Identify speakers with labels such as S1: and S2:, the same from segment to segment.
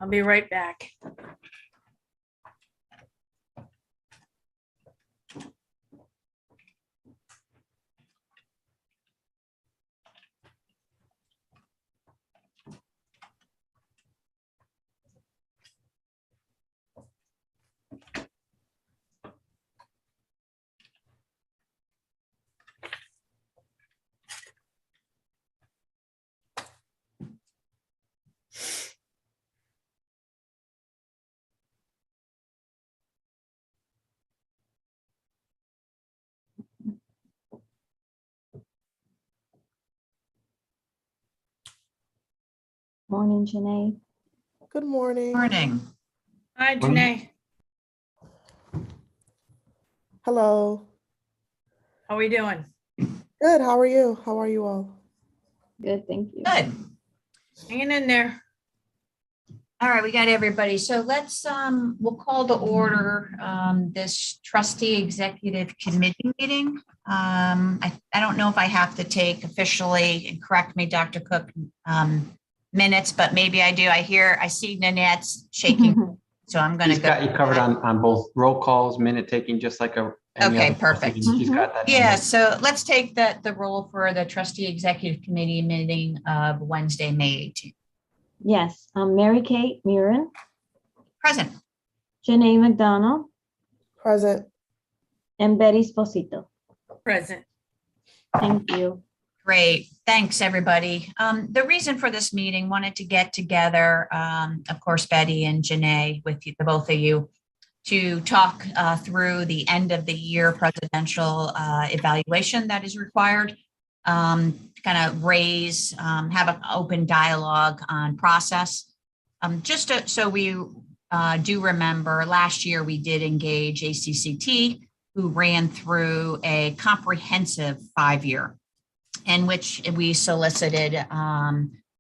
S1: I'll be right back.
S2: Morning, Janae.
S3: Good morning.
S4: Morning.
S1: Hi, Janae.
S3: Hello.
S1: How are we doing?
S3: Good. How are you? How are you all?
S2: Good, thank you.
S4: Good.
S1: Hanging in there.
S4: All right, we got everybody. So let's, we'll call to order this trustee executive committee meeting. I don't know if I have to take officially, and correct me, Dr. Cook, minutes, but maybe I do. I see Nanette's shaking, so I'm going to
S5: He's
S4: go.
S5: got you covered on both roll calls, minute taking, just like any
S4: Okay,
S5: other
S4: perfect.
S5: meeting. He's got that.
S4: Yeah, so let's take the roll for the trustee executive committee meeting of Wednesday, May 18th.
S2: Yes, Mary Kate Murin,
S4: Present.
S2: Janae McDonald,
S3: Present.
S2: and Betty Esposito.
S1: Present.
S2: Thank you.
S4: Great. Thanks, everybody. The reason for this meeting, wanted to get together, of course, Betty and Janae, with you, the both of you, to talk through the end of the year presidential evaluation that is required, to kind of raise, have an open dialogue on process. So we do remember last year we did engage ACCT, who ran through a comprehensive 5-year in which we solicited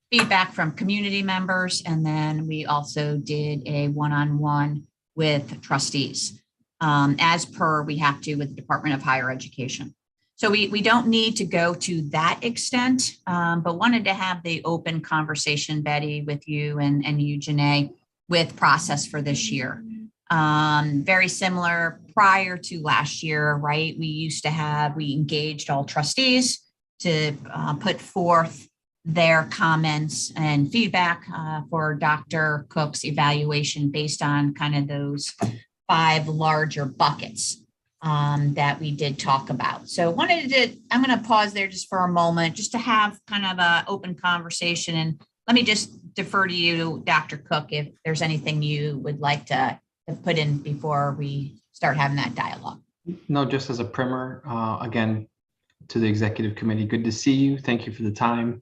S4: feedback from community members, and then we also did a one-on-one with trustees, as per we have to with the Department of Higher Education. So we don't need to go to that extent, but wanted to have the open conversation, Betty, with you and you, Janae, with process for this year. Very similar prior to last year, right? We engaged all trustees to put forth their comments and feedback for Dr. Cook's evaluation based on kind of those 5 larger buckets that we did talk about. So I'm going to pause there just for a moment, just to have kind of an open conversation. And let me just defer to you, Dr. Cook, if there's anything you would like to put in before we start having that dialogue.
S5: No, just as a primer, again, to the executive committee, good to see you. Thank you for the time.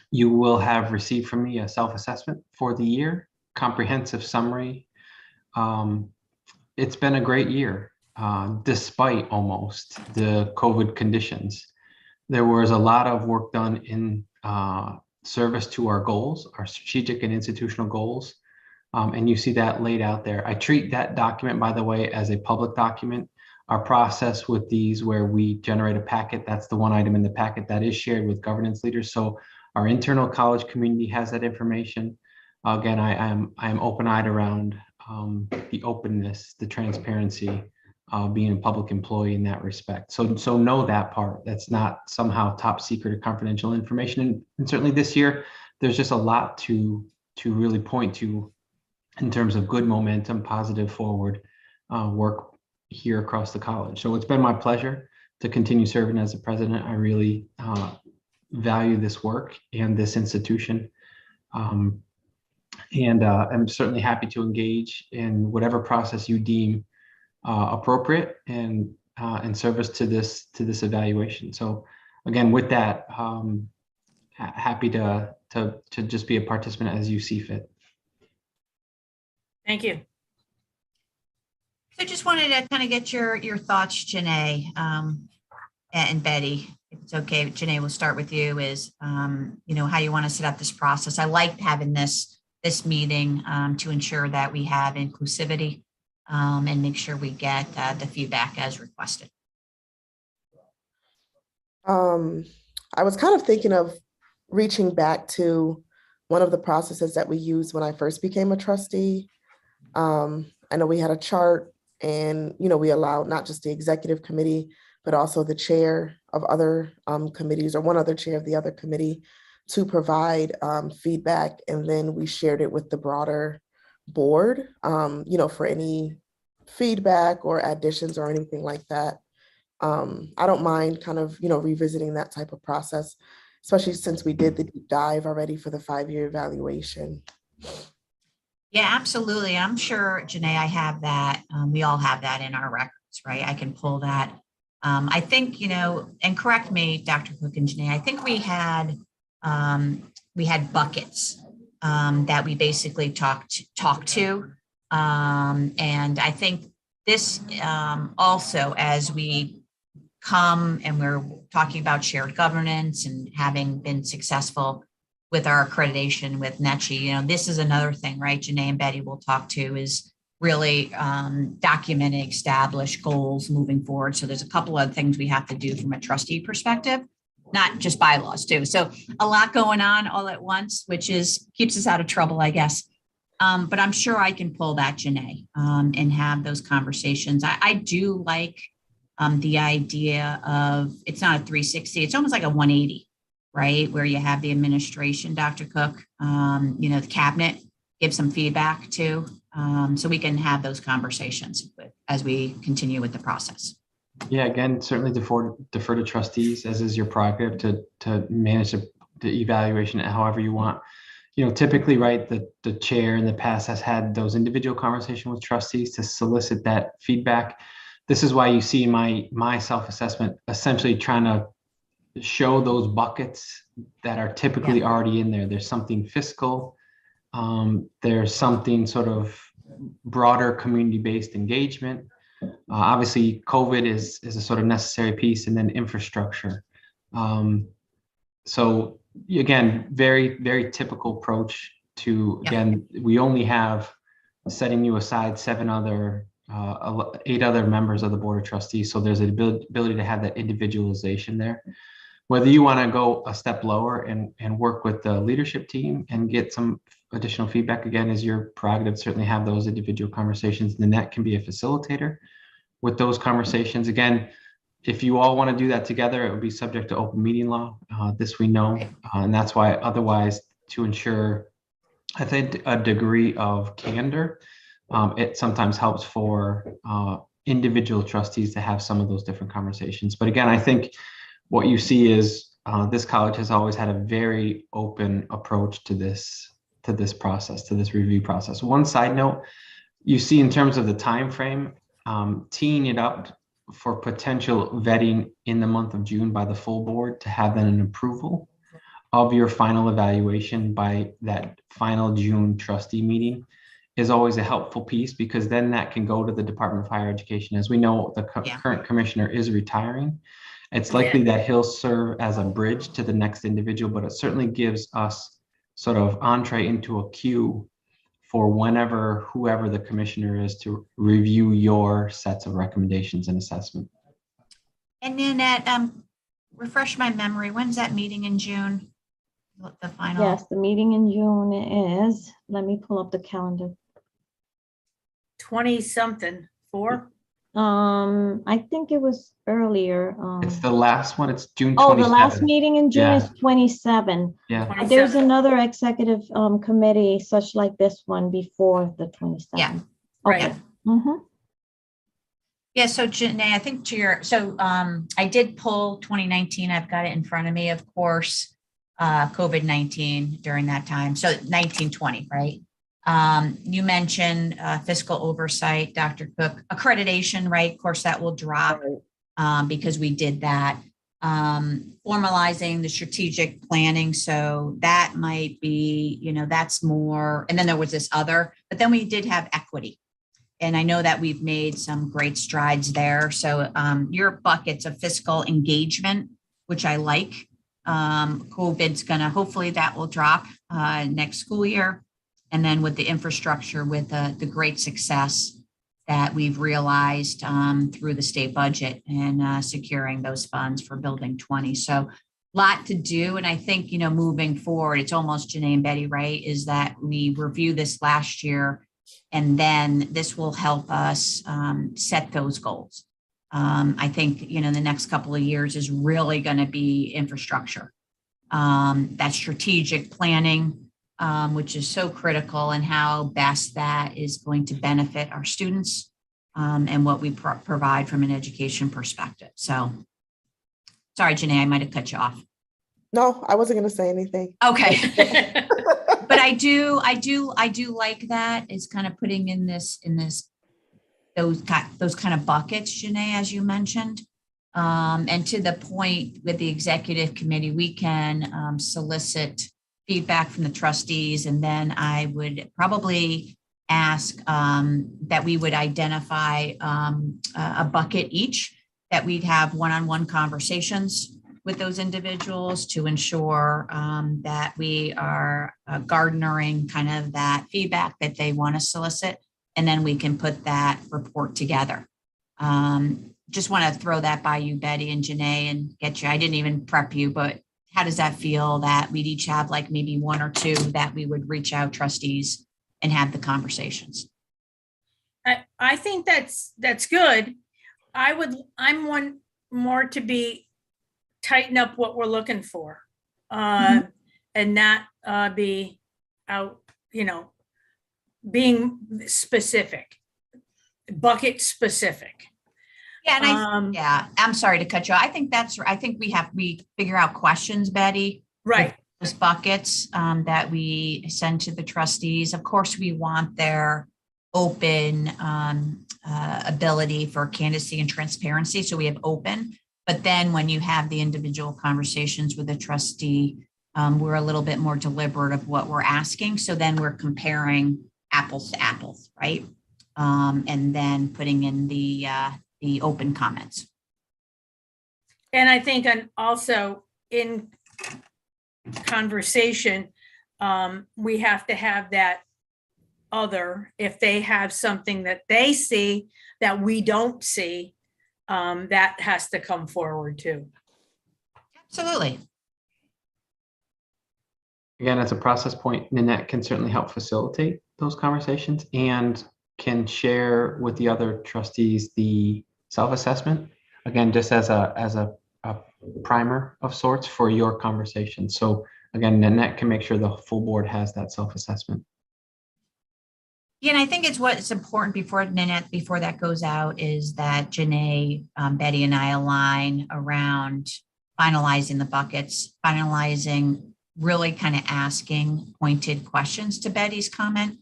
S5: You will have received from me a self-assessment for the year, comprehensive summary. It's been a great year, despite almost the COVID conditions. There was a lot of work done in service to our goals, our strategic and institutional goals. And you see that laid out there. I treat that document, by the way, as a public document. Our process with these, where we generate a packet, that's the one item in the packet that is shared with governance leaders. So our internal college community has that information. Again, I am open-eyed around the openness, the transparency, being a public employee in that respect. So know that part. That's not somehow top secret or confidential information. And certainly this year, there's just a lot to really point to in terms of good momentum, positive forward work here across the college. So it's been my pleasure to continue serving as the president. I really value this work and this institution. And I'm certainly happy to engage in whatever process you deem appropriate and in service to this evaluation. So again, with that, happy to just be a participant as you see fit.
S1: Thank you.
S4: So just wanted to kind of get your thoughts, Janae, and Betty. If it's okay, Janae, we'll start with you. Is how you want to set up this process. I like having this meeting to ensure that we have inclusivity and make sure we get the feedback as requested.
S3: I was kind of thinking of reaching back to one of the processes that we used when I first became a trustee. I know we had a chart, and we allowed not just the executive committee, but also the chair of other committees, or one other chair of the other committee, to provide feedback, and then we shared it with the broader board, for any feedback or additions or anything like that. I don't mind kind of, revisiting that type of process, especially since we did the deep dive already for the 5-year evaluation.
S4: Yeah, absolutely. I'm sure, Janae, I have that. We all have that in our records, right? I can pull that. I think, and correct me, Dr. Cook and Janae, I think we had buckets that we basically talked to. And I think this also, as we come and we're talking about shared governance and having been successful with our accreditation with NECHI, this is another thing, right? Janae and Betty will talk to, is really documenting established goals moving forward. So there's a couple of things we have to do from a trustee perspective, not just bylaws too. So a lot going on all at once, which keeps us out of trouble, I guess. But I'm sure I can pull that, Janae, and have those conversations. I do like the idea of, it's not a 360, it's almost like a 180, right? Where you have the administration, Dr. Cook, the cabinet, give some feedback too. So we can have those conversations as we continue with the process.
S5: Yeah, again, certainly defer to trustees, as is your prerogative, to manage the evaluation however you want. Typically, right, the chair in the past has had those individual conversations with trustees to solicit that feedback. This is why you see my self-assessment essentially trying to show those buckets that are typically already in there. There's something fiscal. There's something sort of broader community-based engagement. Obviously, COVID is a sort of necessary piece, and then infrastructure. So again, very, very typical approach to, again, we only have, setting you aside, 8 other members of the Board of Trustees. So there's an ability to have that individualization there. Whether you want to go a step lower and work with the leadership team and get some additional feedback, again, is your prerogative. Certainly have those individual conversations. The net can be a facilitator with those conversations. Again, if you all want to do that together, it would be subject to open meeting law. This we know, and that's why otherwise, to ensure, I think, a degree of candor, it sometimes helps for individual trustees to have some of those different conversations. But again, I think what you see is this college has always had a very open approach to this process, to this review process. One side note, you see in terms of the time frame, teeing it up for potential vetting in the month of June by the full board, to have then an approval of your final evaluation by that final June trustee meeting, is always a helpful piece, because then that can go to the Department of Higher Education. As we know, the current commissioner is retiring. It's likely that he'll serve as a bridge to the next individual, but it certainly gives us sort of entree into a queue for whoever the commissioner is, to review your sets of recommendations and assessment.
S4: And then refresh my memory, when's that meeting in June? The final?
S2: Yes, the meeting in June is, let me pull up the calendar.
S1: 20-something, 4?
S2: I think it was earlier.
S5: It's the last one. It's June 27th.
S2: Oh, the last meeting in June is 27.
S5: Yeah.
S2: But there's another executive committee such like this one before the 27th.
S4: Yeah.
S1: Right.
S2: Okay. Mm-hmm.
S4: Yeah, so Janae, I think I did pull 2019. I've got it in front of me, of course, COVID-19 during that time. So 1920, right? You mentioned fiscal oversight, Dr. Cook, accreditation, right? Of course, that will drop because we did that. Formalizing the strategic planning. So that might be, that's more, and then there was this other, but then we did have equity. And I know that we've made some great strides there. So your buckets of fiscal engagement, which I like, COVID's hopefully that will drop next school year. And then with the infrastructure, with the great success that we've realized through the state budget and securing those funds for Building 20. So lot to do. And I think, moving forward, it's almost Janae and Betty, right? Is that we review this last year, and then this will help us set those goals. I think, the next couple of years is really going to be infrastructure. That strategic planning, which is so critical, and how best that is going to benefit our students and what we provide from an education perspective. So, sorry, Janae, I might have cut you off.
S3: No, I wasn't going to say anything.
S4: Okay. But I do like that. It's kind of putting in those kind of buckets, Janae, as you mentioned. And to the point with the executive committee, we can solicit feedback from the trustees, and then I would probably ask that we would identify a bucket each, that we'd have one-on-one conversations with those individuals to ensure that we are garnering kind of that feedback that they want to solicit, and then we can put that report together. Just want to throw that by you, Betty and Janae, and get you. I didn't even prep you, but how does that feel that we'd each have like maybe one or two that we would reach out trustees and have the conversations?
S1: I think that's good. I'm one more to be tighten up what we're looking for, and not be out, being specific, bucket specific.
S4: Yeah, and I'm sorry to cut you off. I think we figure out questions, Betty.
S1: Right.
S4: Those buckets that we send to the trustees. Of course, we want their open ability for candidacy and transparency. So we have open, but then when you have the individual conversations with the trustee, we're a little bit more deliberate of what we're asking. So then we're comparing apples to apples, right? And then putting in the open comments.
S1: And I think also in conversation, we have to have that other, if they have something that they see that we don't see, that has to come forward too.
S4: Absolutely.
S5: Again, as a process point, Nanette can certainly help facilitate those conversations and can share with the other trustees the self-assessment, again, just as a primer of sorts for your conversation. So again, Nanette can make sure the full board has that self-assessment.
S4: Yeah, and I think what's important before that goes out is that Janae, Betty, and I align around finalizing the buckets, finalizing, really kind of asking pointed questions to Betty's comment.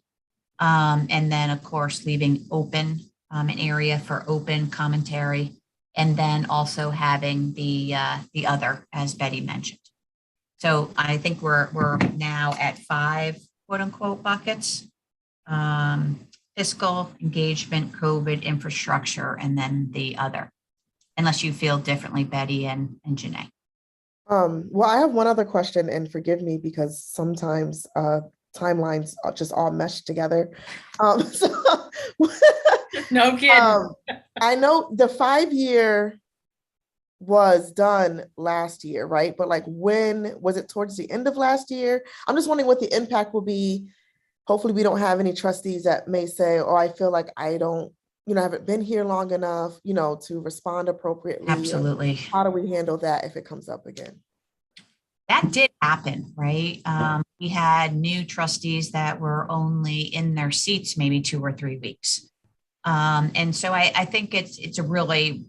S4: And then, of course, leaving open an area for open commentary, and then also having the other, as Betty mentioned. So I think we're now at 5 quote unquote buckets: fiscal, engagement, COVID, infrastructure, and then the other. Unless you feel differently, Betty and Janae.
S3: Well, I have one other question, and forgive me because sometimes timelines are just all meshed together.
S1: No kidding.
S3: I know the 5-year was done last year, right? But like, when was it? Towards the end of last year? I'm just wondering what the impact will be. Hopefully we don't have any trustees that may say, oh, I feel like I don't, haven't been here long enough, to respond appropriately.
S4: Absolutely.
S3: How do we handle that if it comes up again?
S4: That did happen, right? We had new trustees that were only in their seats maybe 2 or 3 weeks. And so I think it's a really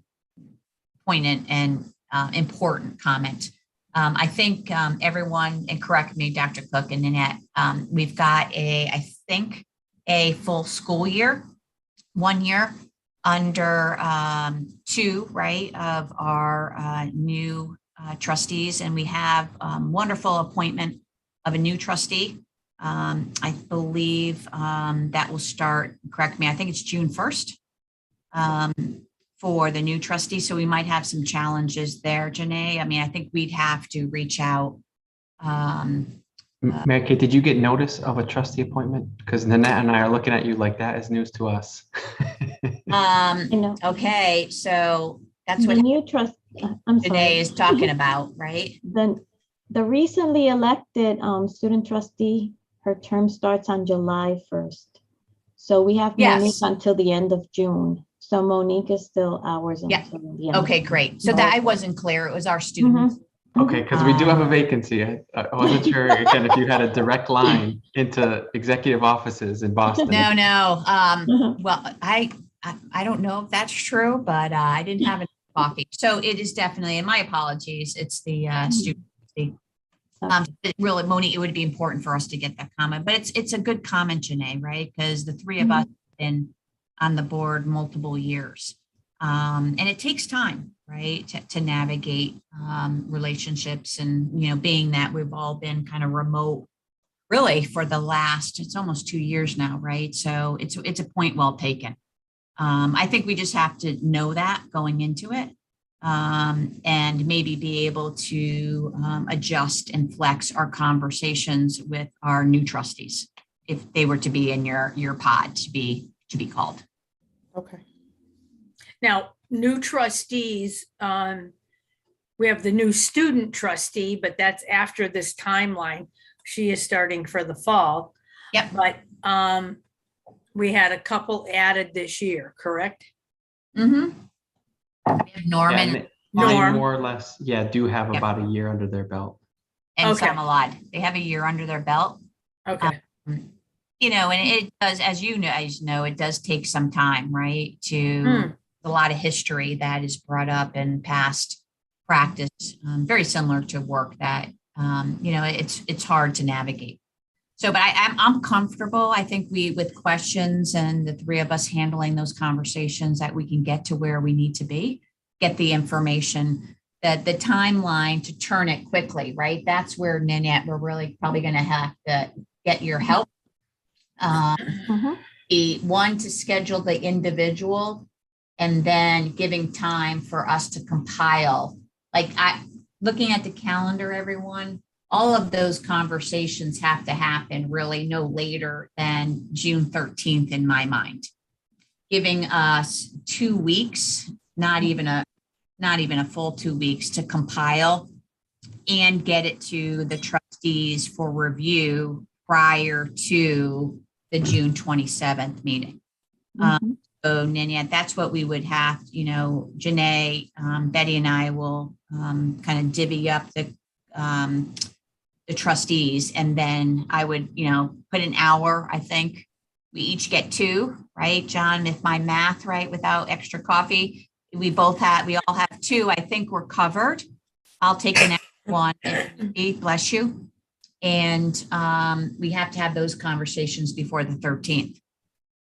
S4: poignant and important comment. I think everyone, and correct me, Dr. Cook and Nanette, we've got I think a full school year, 1 year under 2, right, of our new trustees. And we have wonderful appointment of a new trustee. I believe that will start, correct me, I think it's June 1st for the new trustee. So we might have some challenges there, Janae. I mean, I think we'd have to reach out.
S5: Mary Kate, did you get notice of a trustee appointment? Because Nanette and I are looking at you like that is news to us.
S2: I know.
S4: Okay, so That's what
S2: The new trust, I'm
S4: today
S2: sorry.
S4: is talking about, right?
S2: The recently elected student trustee, her term starts on July 1st. So we have Monique
S4: Yes.
S2: until the end of June. So Monique is still ours
S4: Yeah.
S2: until the end. of
S4: Okay,
S2: June.
S4: great. So that I wasn't clear. It was our student.
S2: Mhm.
S5: Okay, because we do have a
S4: Um,
S5: vacancy. I wasn't sure, again, if you had a direct line into executive offices in Boston.
S4: No.
S2: Mhm.
S4: Well, I don't know if that's true, but I didn't have any coffee. So it is definitely, and my apologies, it's the student. Really, Monique, it would be important for us to get that comment, but it's a good comment, Janae, right? Because the three of us have been on the board multiple years. And it takes time, right, to navigate relationships, and, you know, being that we've all been kind of remote really for the last, it's almost 2 years now, right? So it's a point well taken. I think we just have to know that going into it, and maybe be able to adjust and flex our conversations with our new trustees if they were to be in your pod to be called.
S3: Okay.
S1: Now, new trustees, we have the new student trustee, but that's after this timeline. She is starting for the fall.
S4: Yep.
S1: But we had a couple added this year, correct?
S4: Mm-hmm. Norman
S5: Yeah, and they
S1: Norm.
S5: more or less, do have
S4: Yep.
S5: about a year under their belt.
S4: and
S1: Okay.
S4: Samalad, they have a year under their belt.
S1: Okay,
S4: You know, and it does, as you know, it does take some time, right? To a lot of history that is brought up in past practice, very similar to work that, you know, it's hard to navigate. So, but I'm comfortable. I think with questions and the three of us handling those conversations, that we can get to where we need to be, get the information, that the timeline to turn it quickly, right? That's where, Nanette, we're really probably going to have to get your help. The one, to schedule the individual, and then giving time for us to compile. Like, looking at the calendar, everyone, all of those conversations have to happen really no later than June 13th in my mind, giving us 2 weeks, not even a full 2 weeks, to compile and get it to the trustees for review prior to the June 27th meeting. So Nanette, that's what we would have, you know, Janae, Betty and I will kind of divvy up the trustees, and then I would, you know, put an hour. I think we each get 2, right, John? If my math right, without extra coffee, we all have 2. I think we're covered. I'll take an extra one. Bless you. And we have to have those conversations before the 13th.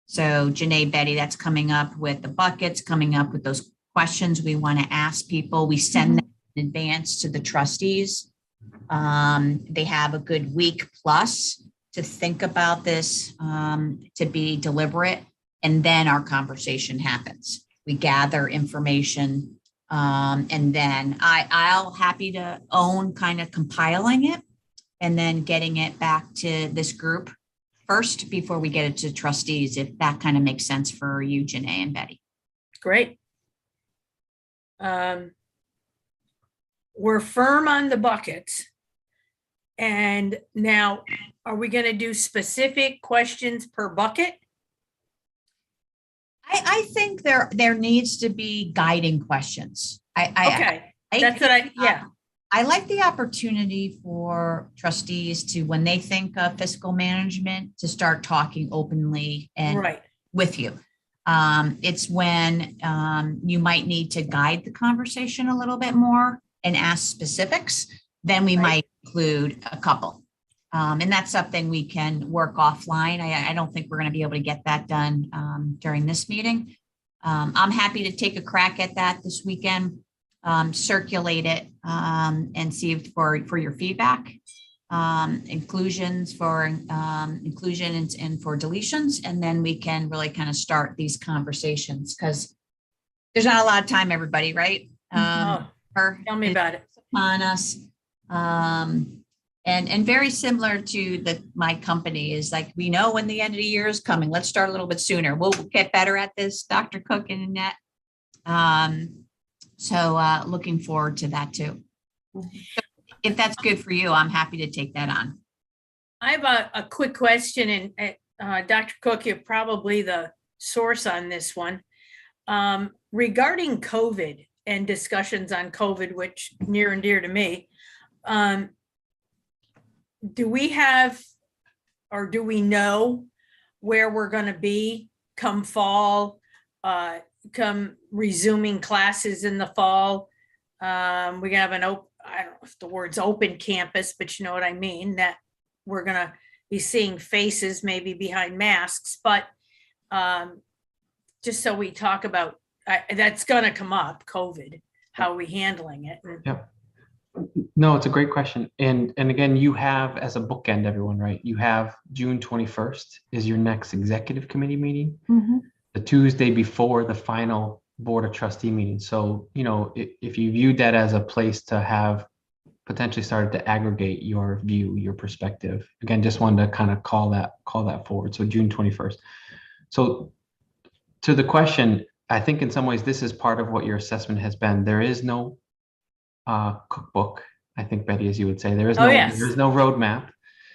S4: So Janae, Betty, that's coming up with the buckets, coming up with those questions we want to ask people. We send them in advance to the trustees. They have a good week plus to think about this, to be deliberate, and then our conversation happens. We gather information, and then I'll happy to own kind of compiling it and then getting it back to this group first before we get it to trustees, if that kind of makes sense for you, Janae and Betty.
S1: great. We're firm on the buckets. And now, are we going to do specific questions per bucket?
S4: I think there needs to be guiding questions.
S1: Okay, that's what
S4: I like the opportunity for trustees to, when they think of fiscal management, to start talking openly and
S1: right.
S4: with you. It's when you might need to guide the conversation a little bit more and ask specifics, then we might include a couple. And that's something we can work offline. I don't think we're going to be able to get that done during this meeting. I'm happy to take a crack at that this weekend, circulate it, and see for your feedback, inclusions for inclusion and for deletions. And then we can really kind of start these conversations, because there's not a lot of time, everybody, right?
S1: Tell me about it.
S4: On us. And very similar to my company is like, we know when the end of the year is coming. Let's start a little bit sooner. We'll get better at this, Dr. Cook and Annette. So looking forward to that too. If that's good for you, I'm happy to take that on.
S1: I have a quick question, and Dr. Cook, you're probably the source on this one. Regarding COVID and discussions on COVID, which near and dear to me, do we have, or do we know where we're going to be come fall, come resuming classes in the fall? We have an open, I don't know if the word's open campus, but you know what I mean, that we're going to be seeing faces maybe behind masks, but just so we talk about, that's going to come up, COVID, how are we handling it?
S5: Yep. No, it's a great question. And again, you have as a bookend, everyone, right? You have June 21st is your next executive committee meeting, the Tuesday before the final board of trustee meeting. So, you know, if you viewed that as a place to have potentially started to aggregate your view, your perspective, again, just wanted to kind of call that forward. So June 21st. So to the question, I think in some ways this is part of what your assessment has been. There is no cookbook, I think, Betty, as you would say, there is no roadmap.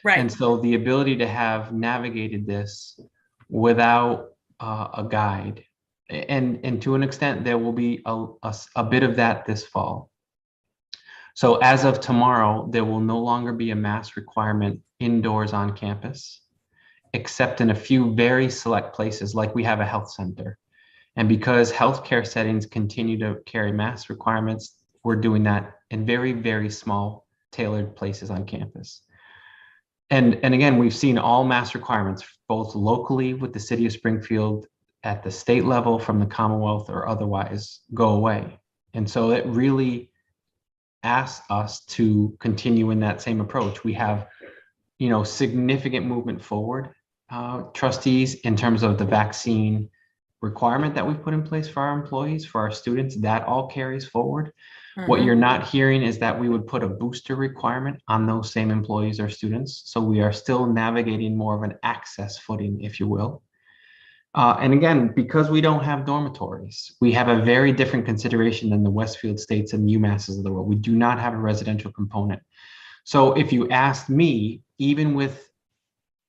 S1: Right.
S5: And so the ability to have navigated this without a guide, and to an extent, there will be a bit of that this fall. So as of tomorrow, there will no longer be a mask requirement indoors on campus, except in a few very select places, like we have a health center. And because healthcare settings continue to carry mask requirements, we're doing that in very, very small tailored places on campus. And again, we've seen all mask requirements, both locally with the city of Springfield, at the state level, from the Commonwealth or otherwise, go away. And so it really asks us to continue in that same approach. We have, you know, significant movement forward, trustees, in terms of the vaccine requirement that we've put in place for our employees, for our students. That all carries forward. What you're not hearing is that we would put a booster requirement on those same employees or students. So we are still navigating more of an access footing, if you will. And again, because we don't have dormitories, we have a very different consideration than the Westfield States and UMasses of the world. We do not have a residential component. So if you asked me, even with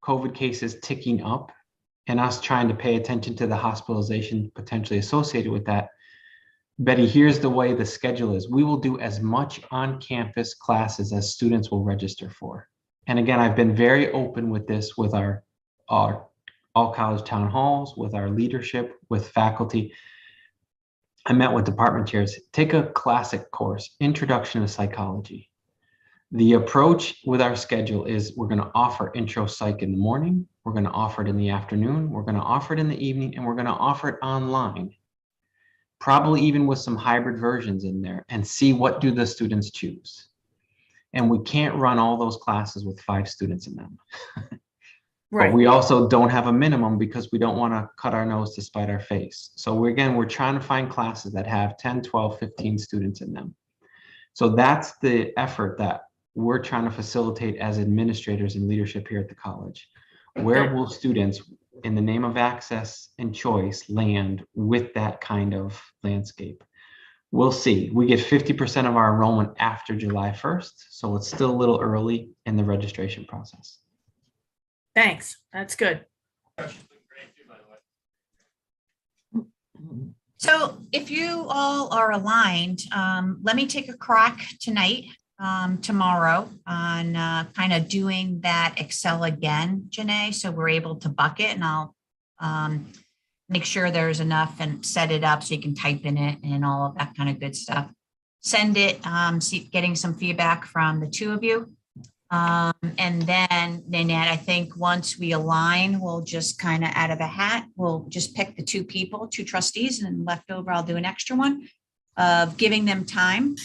S5: COVID cases ticking up and us trying to pay attention to the hospitalization potentially associated with that, Betty, here's the way the schedule is. We will do as much on-campus classes as students will register for. And again, I've been very open with this with our all college town halls, with our leadership, with faculty. I met with department chairs. Take a classic course, Introduction to Psychology. The approach with our schedule is we're going to offer intro psych in the morning, we're going to offer it in the afternoon, we're going to offer it in the evening, and we're going to offer it online, probably even with some hybrid versions in there, and see what do the students choose. And we can't run all those classes with 5 students in them.
S1: Right.
S5: But we also don't have a minimum because we don't want to cut our nose to spite our face. So we're trying to find classes that have 10, 12, 15 students in them. So that's the effort that we're trying to facilitate as administrators and leadership here at the college. Where will students, in the name of access and choice, land with that kind of landscape? We'll see. We get 50% of our enrollment after July 1st. So it's still a little early in the registration process.
S1: Thanks. That's good.
S4: So if you all are aligned, let me take a crack tonight, tomorrow, on kind of doing that Excel again, Janae, so we're able to bucket, and I'll make sure there's enough and set it up so you can type in it and all of that kind of good stuff. Send it, getting some feedback from the two of you. And then, Nanette, I think once we align, we'll just kind of out of a hat, we'll just pick the 2 people, 2 trustees, and left over, I'll do an extra one of giving them time,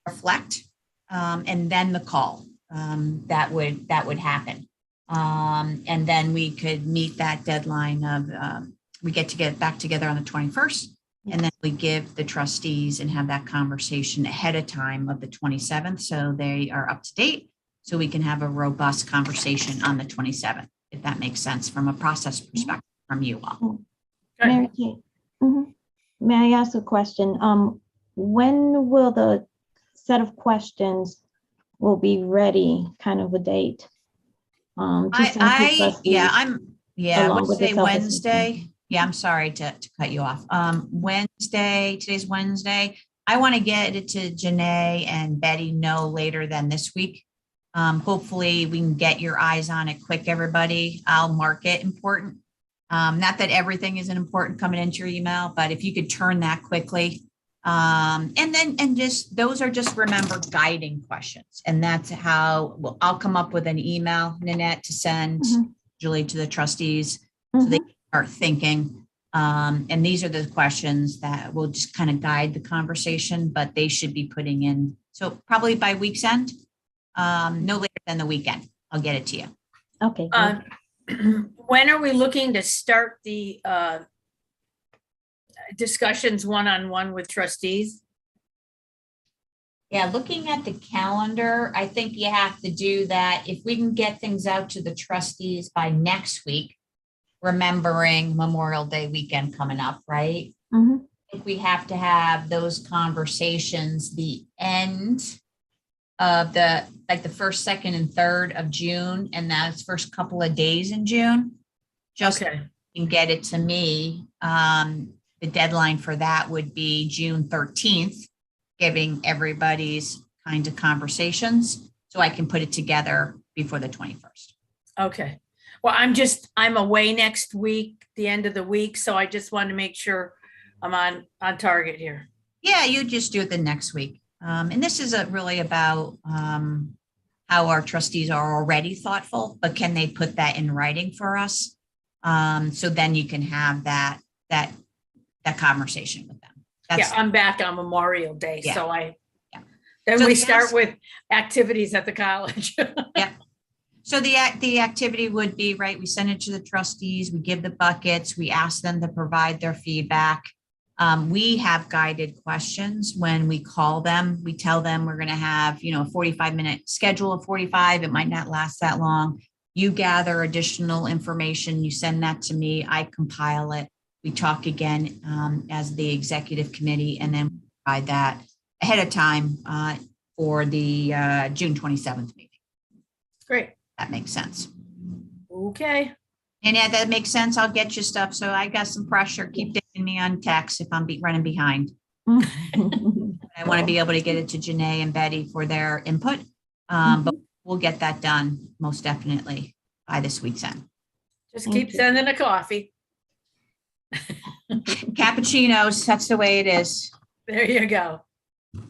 S4: reflect, and then the call that would happen. And then we could meet that deadline of, we get back together on the 21st, and then we give the trustees and have that conversation ahead of time of the 27th. So they are up to date. So we can have a robust conversation on the 27th, if that makes sense from a process perspective from you all.
S2: Mary Kate, may I ask a question? when will the set of questions will be ready, kind of a date? To send to trustees
S4: I
S2: along
S4: would
S2: with the
S4: say
S2: self-assessment.
S4: Wednesday. Yeah, I'm sorry to cut you off. Wednesday, today's Wednesday. I want to get it to Janae and Betty no later than this week. Hopefully we can get your eyes on it quick, everybody. I'll mark it important. Not that everything isn't important coming into your email, but if you could turn that quickly. And just, those are just, remember, guiding questions. And that's how, well, I'll come up with an email, Nanette, to send usually to the trustees so they can start thinking. And these are the questions that will just kind of guide the conversation, but they should be putting in. So probably by week's end, no later than the weekend, I'll get it to you.
S2: Okay. great.
S1: When are we looking to start the discussions one-on-one with trustees?
S4: Yeah, looking at the calendar, I think you have to do that. If we can get things out to the trustees by next week, remembering Memorial Day weekend coming up, right?
S2: Mhm.
S4: I think we have to have those conversations the end of the first, second, and third of June, and that's first couple of days in June. Just
S1: Okay,
S4: and get it to me. The deadline for that would be June 13th, giving everybody's kind of conversations so I can put it together before the 21st.
S1: okay. Well, I'm away next week, the end of the week, so I just want to make sure I'm on target here.
S4: Yeah, you just do it the next week. And this is really about how our trustees are already thoughtful, but can they put that in writing for us? So then you can have that conversation with them.
S1: Yeah, I'm back on Memorial Day,
S4: Yeah.
S1: so
S4: Yeah.
S1: then
S4: So
S1: we
S4: the
S1: start
S4: ask-
S1: with activities at the college.
S4: So the activity would be, right, we send it to the trustees, we give the buckets, we ask them to provide their feedback. We have guided questions when we call them. We tell them we're going to have, a 45-minute schedule of 45. It might not last that long. You gather additional information, you send that to me, I compile it. We talk again as the executive committee, and then provide that ahead of time for the June 27th meeting.
S1: Great,
S4: That makes sense.
S1: okay.
S4: And yeah, that makes sense. I'll get you stuff. So I got some pressure. Keep digging me on text if I'm running behind. I want to be able to get it to Janae and Betty for their input. But we'll get that done most definitely by this week's end.
S1: Just
S2: Thank
S1: keep
S2: you.
S1: sending a coffee.
S4: Cappuccinos, that's the way it is.
S1: There you go.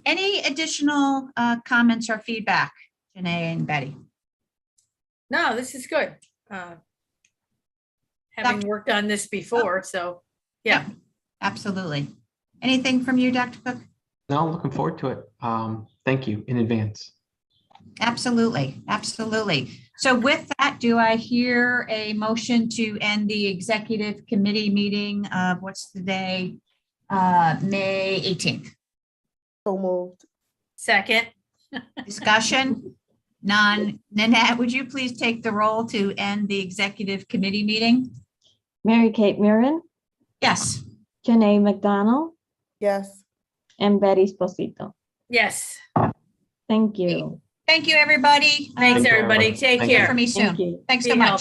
S4: Any additional comments or feedback, Janae and Betty?
S1: No, this is good. Having worked on this before, so, yeah.
S4: Absolutely. Anything from you, Dr. Cook?
S5: No, looking forward to it. Thank you in advance.
S4: Absolutely, absolutely. So with that, do I hear a motion to end the executive committee meeting of what's the day? May 18th.
S3: So moved.
S1: Second,
S4: Discussion? None. Nanette, would you please take the roll to end the executive committee meeting?
S2: Mary Kate Mirren,
S4: Yes.
S2: Janae McDonald,
S3: Yes.
S2: and Betty Esposito.
S1: yes.
S2: Thank you.
S4: Thank you, everybody.
S1: Thanks,
S5: Take care,
S1: everybody.
S5: everybody.
S1: Take
S5: Thank you.
S4: Hear
S1: care.
S4: from me soon.
S2: Thank you.
S4: Thanks
S1: Be
S4: so much.
S1: healthy.